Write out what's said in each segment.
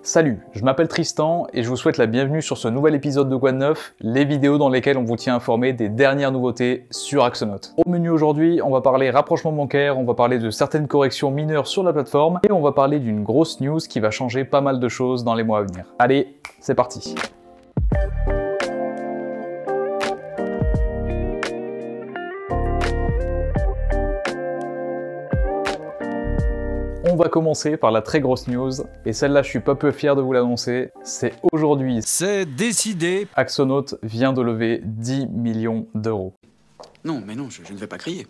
Salut, je m'appelle Tristan et je vous souhaite la bienvenue sur ce nouvel épisode de Quoi de Neuf, les vidéos dans lesquelles on vous tient informé des dernières nouveautés sur Axonote. Au menu aujourd'hui, on va parler rapprochement bancaire, on va parler de certaines corrections mineures sur la plateforme et on va parler d'une grosse news qui va changer pas mal de choses dans les mois à venir. Allez, c'est parti! On va commencer par la très grosse news, et celle-là je suis pas peu fier de vous l'annoncer, c'est aujourd'hui. C'est décidé. Axonote vient de lever 10 millions d'euros. Non, mais non, je ne vais pas crier.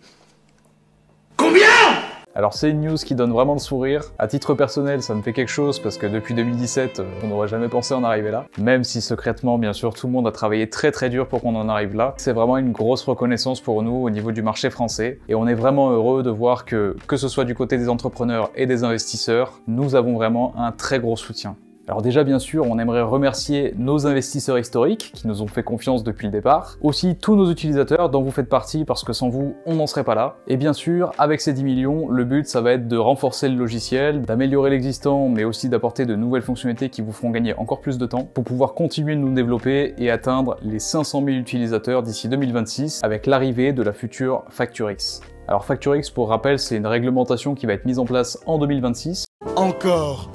Alors c'est une news qui donne vraiment le sourire. À titre personnel, ça me fait quelque chose parce que depuis 2017, on n'aurait jamais pensé en arriver là. Même si secrètement, bien sûr, tout le monde a travaillé très dur pour qu'on en arrive là. C'est vraiment une grosse reconnaissance pour nous au niveau du marché français. Et on est vraiment heureux de voir que ce soit du côté des entrepreneurs et des investisseurs, nous avons vraiment un très gros soutien. Alors déjà, bien sûr, on aimerait remercier nos investisseurs historiques qui nous ont fait confiance depuis le départ, aussi tous nos utilisateurs dont vous faites partie parce que sans vous, on n'en serait pas là. Et bien sûr, avec ces 10 millions, le but, ça va être de renforcer le logiciel, d'améliorer l'existant, mais aussi d'apporter de nouvelles fonctionnalités qui vous feront gagner encore plus de temps pour pouvoir continuer de nous développer et atteindre les 500 000 utilisateurs d'ici 2026 avec l'arrivée de la future FactureX. Alors FactureX, pour rappel, c'est une réglementation qui va être mise en place en 2026. Encore.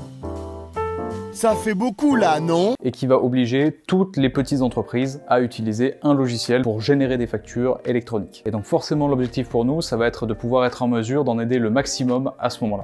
Ça fait beaucoup là, non? Et qui va obliger toutes les petites entreprises à utiliser un logiciel pour générer des factures électroniques. Et donc forcément l'objectif pour nous, ça va être de pouvoir être en mesure d'en aider le maximum à ce moment-là.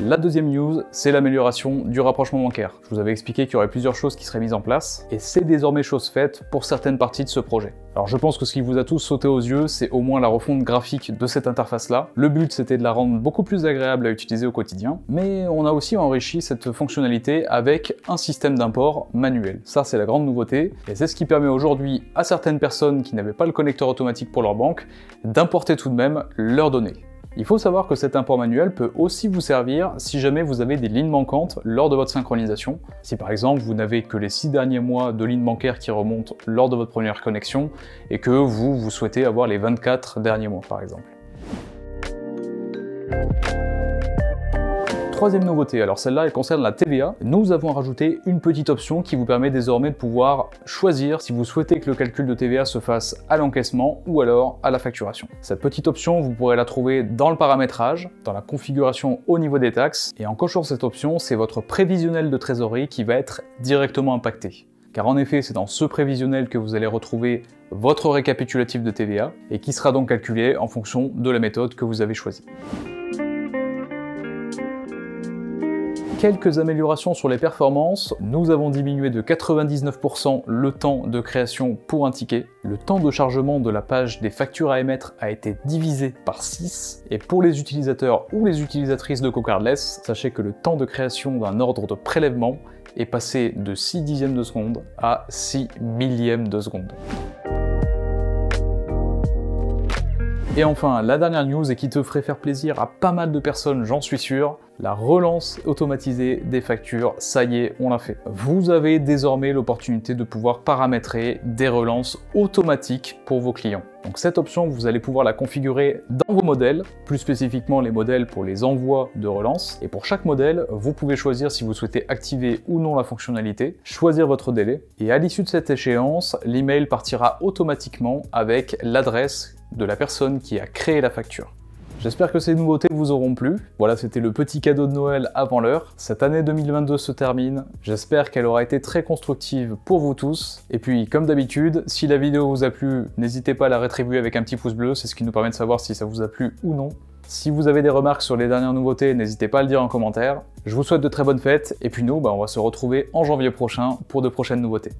La deuxième news, c'est l'amélioration du rapprochement bancaire. Je vous avais expliqué qu'il y aurait plusieurs choses qui seraient mises en place, et c'est désormais chose faite pour certaines parties de ce projet. Alors je pense que ce qui vous a tous sauté aux yeux, c'est au moins la refonte graphique de cette interface-là. Le but, c'était de la rendre beaucoup plus agréable à utiliser au quotidien, mais on a aussi enrichi cette fonctionnalité avec un système d'import manuel. Ça, c'est la grande nouveauté, et c'est ce qui permet aujourd'hui à certaines personnes qui n'avaient pas le connecteur automatique pour leur banque, d'importer tout de même leurs données. Il faut savoir que cet import manuel peut aussi vous servir si jamais vous avez des lignes manquantes lors de votre synchronisation. Si par exemple vous n'avez que les 6 derniers mois de lignes bancaires qui remontent lors de votre première connexion et que vous souhaitez avoir les 24 derniers mois par exemple. Troisième nouveauté, alors celle-là elle concerne la TVA. Nous avons rajouté une petite option qui vous permet désormais de pouvoir choisir si vous souhaitez que le calcul de TVA se fasse à l'encaissement ou alors à la facturation. Cette petite option, vous pourrez la trouver dans le paramétrage, dans la configuration au niveau des taxes, et en cochant cette option, c'est votre prévisionnel de trésorerie qui va être directement impacté. Car en effet, c'est dans ce prévisionnel que vous allez retrouver votre récapitulatif de TVA, et qui sera donc calculé en fonction de la méthode que vous avez choisie. Quelques améliorations sur les performances, nous avons diminué de 99% le temps de création pour un ticket, le temps de chargement de la page des factures à émettre a été divisé par 6, et pour les utilisateurs ou les utilisatrices de Cocardless, sachez que le temps de création d'un ordre de prélèvement est passé de 6 dixièmes de seconde à 6 millièmes de seconde. Et enfin, la dernière news et qui te ferait faire plaisir à pas mal de personnes, j'en suis sûr, la relance automatisée des factures, ça y est, on l'a fait. Vous avez désormais l'opportunité de pouvoir paramétrer des relances automatiques pour vos clients. Donc cette option, vous allez pouvoir la configurer dans vos modèles, plus spécifiquement les modèles pour les envois de relance. Et pour chaque modèle, vous pouvez choisir si vous souhaitez activer ou non la fonctionnalité, choisir votre délai, et à l'issue de cette échéance, l'email partira automatiquement avec l'adresse de la personne qui a créé la facture. J'espère que ces nouveautés vous auront plu. Voilà, c'était le petit cadeau de Noël avant l'heure. Cette année 2022 se termine. J'espère qu'elle aura été très constructive pour vous tous. Et puis, comme d'habitude, si la vidéo vous a plu, n'hésitez pas à la rétribuer avec un petit pouce bleu. C'est ce qui nous permet de savoir si ça vous a plu ou non. Si vous avez des remarques sur les dernières nouveautés, n'hésitez pas à le dire en commentaire. Je vous souhaite de très bonnes fêtes. Et puis nous, on va se retrouver en janvier prochain pour de prochaines nouveautés.